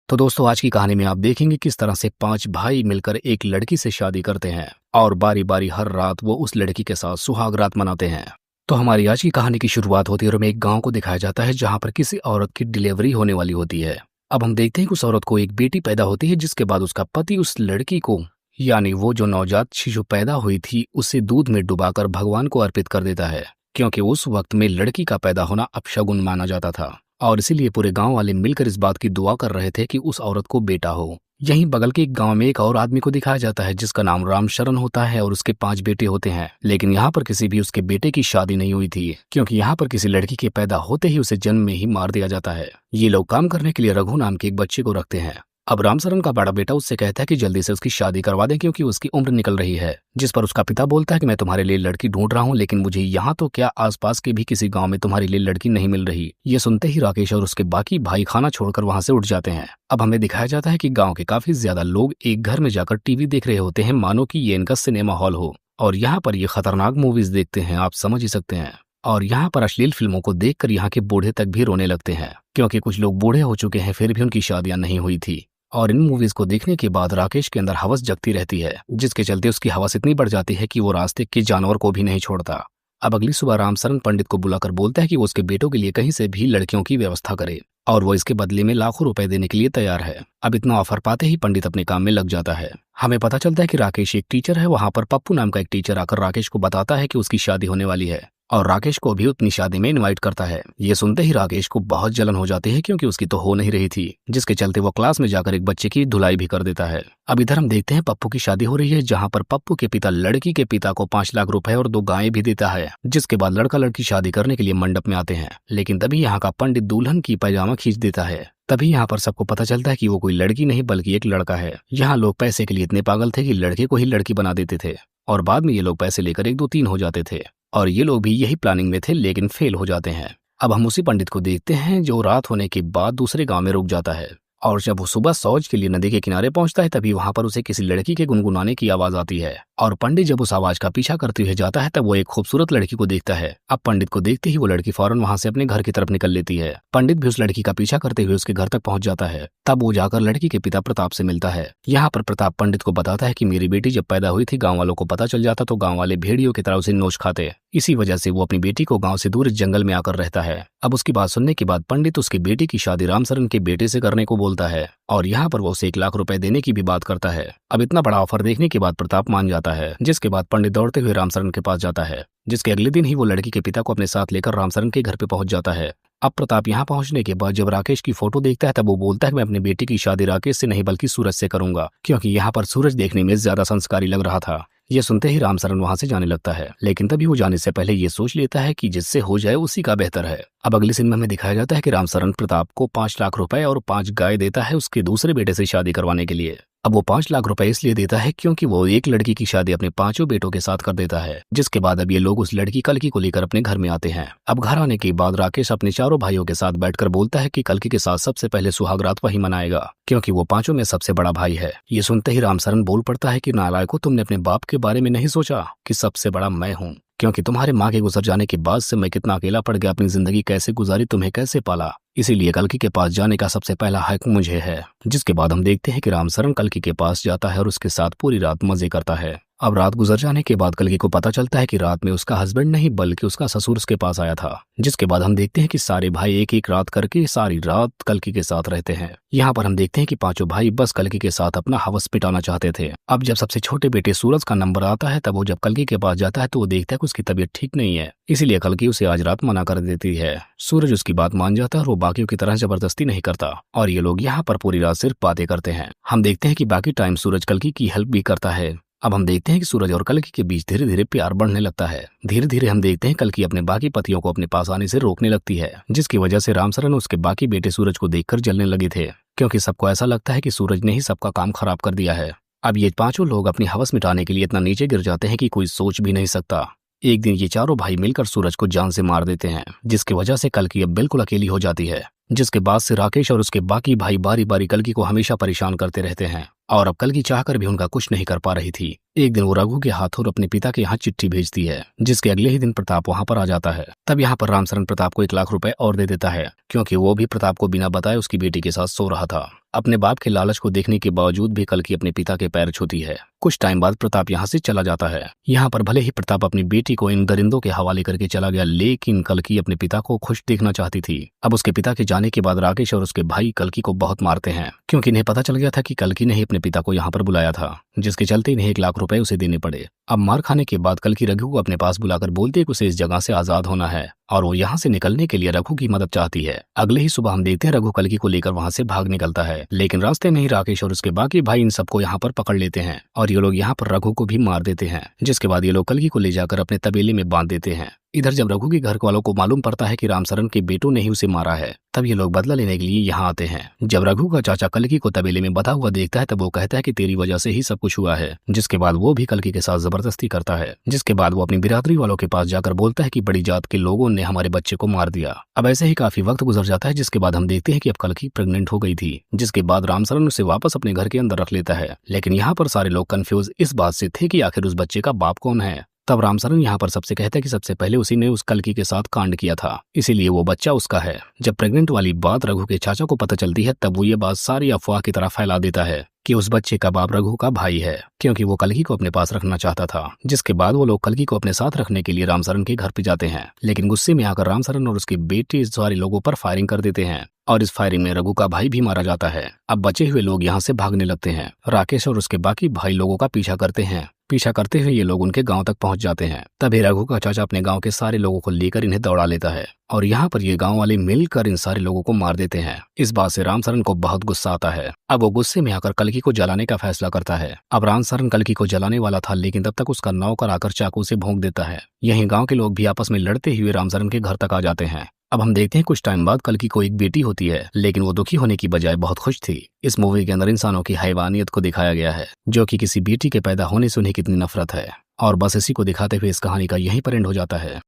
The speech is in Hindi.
तो दोस्तों आज की कहानी में आप देखेंगे किस तरह से 5 भाई मिलकर एक लड़की से शादी करते हैं और बारी बारी हर रात वो उस लड़की के साथ सुहाग रात मनाते हैं। तो हमारी आज की कहानी की शुरुआत होती है और हमें एक गांव को दिखाया जाता है जहां पर किसी औरत की डिलीवरी होने वाली होती है। अब हम देखते हैं कि उस औरत को एक बेटी पैदा होती है, जिसके बाद उसका पति उस लड़की को, यानी वो जो नवजात शिशु पैदा हुई थी, उसे दूध में डुबाकर भगवान को अर्पित कर देता है, क्योंकि उस वक्त में लड़की का पैदा होना अपशगुन माना जाता था। और इसीलिए पूरे गांव वाले मिलकर इस बात की दुआ कर रहे थे कि उस औरत को बेटा हो। यहीं बगल के एक गांव में एक और आदमी को दिखाया जाता है जिसका नाम रामशरण होता है और उसके 5 बेटे होते हैं, लेकिन यहाँ पर किसी भी उसके बेटे की शादी नहीं हुई थी, क्योंकि यहाँ पर किसी लड़की के पैदा होते ही उसे जन्म में ही मार दिया जाता है। ये लोग काम करने के लिए रघु नाम के एक बच्चे को रखते हैं। अब रामशरण का बड़ा बेटा उससे कहता है कि जल्दी से उसकी शादी करवा दें, क्योंकि उसकी उम्र निकल रही है। जिस पर उसका पिता बोलता है कि मैं तुम्हारे लिए लड़की ढूंढ रहा हूँ, लेकिन मुझे यहाँ तो क्या आसपास के भी किसी गांव में तुम्हारे लिए लड़की नहीं मिल रही। ये सुनते ही राकेश और उसके बाकी भाई खाना छोड़कर वहां से उठ जाते हैं। अब हमें दिखाया जाता है कि गाँव के काफी ज्यादा लोग एक घर में जाकर टीवी देख रहे होते हैं, मानो कि ये इनका सिनेमा हॉल हो, और यहाँ पर ये खतरनाक मूवीज देखते हैं, आप समझ ही सकते हैं। और यहाँ पर अश्लील फिल्मों को देखकर यहाँ के बूढ़े तक भी रोने लगते हैं, क्योंकि कुछ लोग बूढ़े हो चुके हैं फिर भी उनकी शादियां नहीं हुई थी। और इन मूवीज को देखने के बाद राकेश के अंदर हवस जगती रहती है, जिसके चलते उसकी हवस इतनी बढ़ जाती है कि वो रास्ते के जानवर को भी नहीं छोड़ता। अब अगली सुबह रामशरण पंडित को बुलाकर बोलता है कि वो उसके बेटों के लिए कहीं से भी लड़कियों की व्यवस्था करे, और वो इसके बदले में लाखों रुपए देने के लिए तैयार है। अब इतना ऑफर पाते ही पंडित अपने काम में लग जाता है। हमें पता चलता है कि राकेश एक टीचर है। वहां पर पप्पू नाम का एक टीचर आकर राकेश को बताता है कि उसकी शादी होने वाली है, और राकेश को भी अपनी शादी में इनवाइट करता है। ये सुनते ही राकेश को बहुत जलन हो जाती है, क्योंकि उसकी तो हो नहीं रही थी, जिसके चलते वो क्लास में जाकर एक बच्चे की धुलाई भी कर देता है। अब इधर हम देखते हैं पप्पू की शादी हो रही है, जहां पर पप्पू के पिता लड़की के पिता को 5 लाख रुपए और 2 गायें भी देता है। जिसके बाद लड़का लड़की शादी करने के लिए मंडप में आते हैं, लेकिन तभी यहाँ का पंडित दुल्हन की पैजामा खींच देता है। तभी यहाँ पर सबको पता चलता है कि वो कोई लड़की नहीं बल्कि एक लड़का है। यहाँ लोग पैसे के लिए इतने पागल थे कि लड़के को ही लड़की बना देते थे, और बाद में ये लोग पैसे लेकर 1 2 3 हो जाते थे। और ये लोग भी यही प्लानिंग में थे, लेकिन फेल हो जाते हैं। अब हम उसी पंडित को देखते हैं जो रात होने के बाद दूसरे गांव में रुक जाता है, और जब वो सुबह शौच के लिए नदी के किनारे पहुंचता है, तभी वहां पर उसे किसी लड़की के गुनगुनाने की आवाज आती है। और पंडित जब उस आवाज का पीछा करते हुए जाता है, तब वो एक खूबसूरत लड़की को देखता है। अब पंडित को देखते ही वो लड़की फौरन वहां से अपने घर की तरफ निकल लेती है। पंडित भी उस लड़की का पीछा करते हुए उसके घर तक पहुंच जाता है। तब वो जाकर लड़की के पिता प्रताप से मिलता है। यहाँ पर प्रताप पंडित को बताता है कि मेरी बेटी जब पैदा हुई थी, गाँव वालों को पता चल जाता तो गाँव वाले भेड़ियों की तरह उसे नोच खाते। इसी वजह से वो अपनी बेटी को गांव से दूर इस जंगल में आकर रहता है। अब उसकी बात सुनने के बाद पंडित उसकी बेटी की शादी रामशरण के बेटे से करने को बोलता है, और यहाँ पर वो उसे 1 लाख रुपए देने की भी बात करता है। अब इतना बड़ा ऑफर देखने के बाद प्रताप मान जाता है, जिसके बाद पंडित दौड़ते हुए रामशरण के पास जाता है, जिसके अगले दिन ही वो लड़की के पिता को अपने साथ लेकर रामशरण के घर पे पहुंच जाता है। अब प्रताप यहाँ पहुंचने के बाद जब राकेश की फोटो देखता है, तब वो बोलता है कि मैं अपनी बेटी की शादी राकेश से नहीं बल्कि सूरज से करूंगा, क्योंकि यहाँ पर सूरज देखने में ज्यादा संस्कारी लग रहा था। ये सुनते ही रामशरण वहां से जाने लगता है, लेकिन तभी वो जाने से पहले ये सोच लेता है कि जिससे हो जाए उसी का बेहतर है। अब अगले सीन में हमें दिखाया जाता है कि रामशरण प्रताप को 5 लाख रुपए और 5 गाय देता है उसके दूसरे बेटे से शादी करवाने के लिए। अब वो 5 लाख रुपए इसलिए देता है क्योंकि वो एक लड़की की शादी अपने 5 बेटों के साथ कर देता है। जिसके बाद अब ये लोग उस लड़की कल्की को लेकर अपने घर में आते हैं। अब घर आने के बाद राकेश अपने 4 भाइयों के साथ बैठकर बोलता है कि कल्की के साथ सबसे पहले सुहाग रात वही मनाएगा, क्योंकि वो 5 में सबसे बड़ा भाई है। ये सुनते ही रामशरण बोल पड़ता है कि नालायको, तुमने अपने बाप के बारे में नहीं सोचा कि सबसे बड़ा मैं हूँ, क्योंकि तुम्हारे माँ के गुजर जाने के बाद से मैं कितना अकेला पड़ गया, अपनी जिंदगी कैसे गुजारी, तुम्हें कैसे पाला, इसीलिए कल्की के पास जाने का सबसे पहला हक मुझे है। जिसके बाद हम देखते हैं कि रामशरण कल्की के पास जाता है और उसके साथ पूरी रात मजे करता है। अब रात गुजर जाने के बाद कल्की को पता चलता है कि रात में उसका हस्बैंड नहीं बल्कि उसका ससुर उसके पास आया था। जिसके बाद हम देखते हैं कि सारे भाई एक एक रात करके सारी रात कल्की के साथ रहते हैं। यहाँ पर हम देखते हैं कि 5 भाई बस कल्की के साथ अपना हवस मिटाना चाहते थे। अब जब सबसे छोटे बेटे सूरज का नंबर आता है, तब वो जब कल्की के पास जाता है तो वो देखता है कि उसकी तबीयत ठीक नहीं है, इसीलिए कल्की उसे आज रात मना कर देती है। सूरज उसकी बात मान जाता है और वो बाकियों की तरह जबरदस्ती नहीं करता, और ये लोग यहाँ पर पूरी रात सिर्फ बातें करते हैं। हम देखते हैं कि बाकी टाइम सूरज कल्की की हेल्प भी करता है। अब हम देखते हैं कि सूरज और कल्की के बीच धीरे धीरे प्यार बढ़ने लगता है। धीरे धीरे हम देखते हैं कल्की अपने बाकी पतियों को अपने पास आने से रोकने लगती है, जिसकी वजह से रामशरण उसके बाकी बेटे सूरज को देखकर जलने लगे थे, क्योंकि सबको ऐसा लगता है कि सूरज ने ही सबका काम खराब कर दिया है। अब ये 5 लोग अपनी हवस मिटाने के लिए इतना नीचे गिर जाते हैं कि कोई सोच भी नहीं सकता। एक दिन ये 4 भाई मिलकर सूरज को जान से मार देते हैं, जिसकी वजह से कल्की अब बिल्कुल अकेली हो जाती है। जिसके बाद से राकेश और उसके बाकी भाई बारी बारी कल्की को हमेशा परेशान करते रहते हैं, और अब कल्की चाहकर भी उनका कुछ नहीं कर पा रही थी। एक दिन वो रघु के हाथों अपने पिता के यहाँ चिट्ठी भेजती है, जिसके अगले ही दिन प्रताप वहां पर आ जाता है। तब यहाँ पर रामशरण प्रताप को 1 लाख रुपए और दे देता है, क्योंकि वो भी प्रताप को बिना बताए उसकी बेटी के साथ सो रहा था। अपने बाप के लालच को देखने के बावजूद भी कल्कि अपने पिता के पैर छूती है। कुछ टाइम बाद प्रताप यहाँ से चला जाता है। यहाँ पर भले ही प्रताप अपनी बेटी को इन दरिंदों के हवाले करके चला गया, लेकिन कल्कि अपने पिता को खुश देखना चाहती थी। अब उसके पिता के जाने के बाद राकेश और उसके भाई कल्कि को बहुत मारते हैं, क्योंकि इन्हें पता चल गया था कि कल्कि ने ही अपने पिता को यहाँ पर बुलाया था, जिसके चलते इन्हें 1 लाख रुपए उसे देने पड़े। अब मार खाने के बाद कल्कि रघु को अपने पास बुलाकर बोलती है कि उसे इस जगह से आजाद होना है और वो यहाँ से निकलने के लिए रघु की मदद चाहती है। अगले ही सुबह हम देखते हैं रघु कल्कि को लेकर वहाँ से भाग निकलता है, लेकिन रास्ते में ही राकेश और उसके बाकी भाई इन सबको यहाँ पर पकड़ लेते हैं और ये लोग यहाँ पर रघु को भी मार देते हैं, जिसके बाद ये लोग कल्कि को ले जाकर अपने तबेले में बांध देते हैं। इधर जब रघु के घर वालों को मालूम पड़ता है कि रामसरन के बेटों ने ही उसे मारा है, तब ये लोग बदला लेने के लिए यहाँ आते हैं। जब रघु का चाचा कल्कि को तबेले में बंधा हुआ देखता है तब वो कहता है कि तेरी वजह से ही सब कुछ हुआ है, जिसके बाद वो भी कल्कि के साथ जबरदस्ती करता है। जिसके बाद वो अपनी बिरादरी वालों के पास जाकर बोलता है कि बड़ी जात के लोगों ने हमारे बच्चे को मार दिया। अब ऐसे ही काफी वक्त गुजर जाता है, जिसके बाद हम देखते हैं कि अब कल्कि प्रेग्नेंट हो गई थी, जिसके बाद रामसरन उसे वापस अपने घर के अंदर रख लेता है। लेकिन यहाँ पर सारे लोग कंफ्यूज इस बात से थे कि आखिर उस बच्चे का बाप कौन है। तब रामसरन यहाँ पर सबसे कहता है कि सबसे पहले उसी ने उस कल्कि के साथ कांड किया था, इसीलिए वो बच्चा उसका है। जब प्रेग्नेंट वाली बात रघु के चाचा को पता चलती है तब वो ये बात सारी अफवाह की तरह फैला देता है कि उस बच्चे का बाप रघु का भाई है, क्योंकि वो कल्कि को अपने पास रखना चाहता था। जिसके बाद वो लोग कल्कि को अपने साथ रखने के लिए रामसरन के घर पे जाते हैं, लेकिन गुस्से में आकर रामसरन और उसके बेटे सारे लोगों पर फायरिंग कर देते हैं और इस फायरिंग में रघु का भाई भी मारा जाता है। अब बचे हुए लोग यहाँ से भागने लगते हैं। राकेश और उसके बाकी भाई लोगों का पीछा करते हैं। पीछा करते हुए ये लोग उनके गांव तक पहुंच जाते हैं। तभी रघु का चाचा अपने गांव के सारे लोगों को लेकर इन्हें दौड़ा लेता है और यहाँ पर ये गांव वाले मिलकर इन सारे लोगों को मार देते हैं। इस बात से रामसरन को बहुत गुस्सा आता है। अब वो गुस्से में आकर कल्कि को जलाने का फैसला करता है। अब रामसरन कल्कि को जलाने वाला था, लेकिन तब तक उसका नौकर आकर चाकू से भोंक देता है। यहीं गांव के लोग भी आपस में लड़ते हुए रामसरन के घर तक आ जाते हैं। अब हम देखते हैं कुछ टाइम बाद कल्कि को एक बेटी होती है, लेकिन वो दुखी होने की बजाय बहुत खुश थी। इस मूवी के अंदर इंसानों की हैवानियत को दिखाया गया है, जो कि किसी बेटी के पैदा होने से उन्हें कितनी नफरत है। और बस इसी को दिखाते हुए इस कहानी का यहीं पर एंड हो जाता है।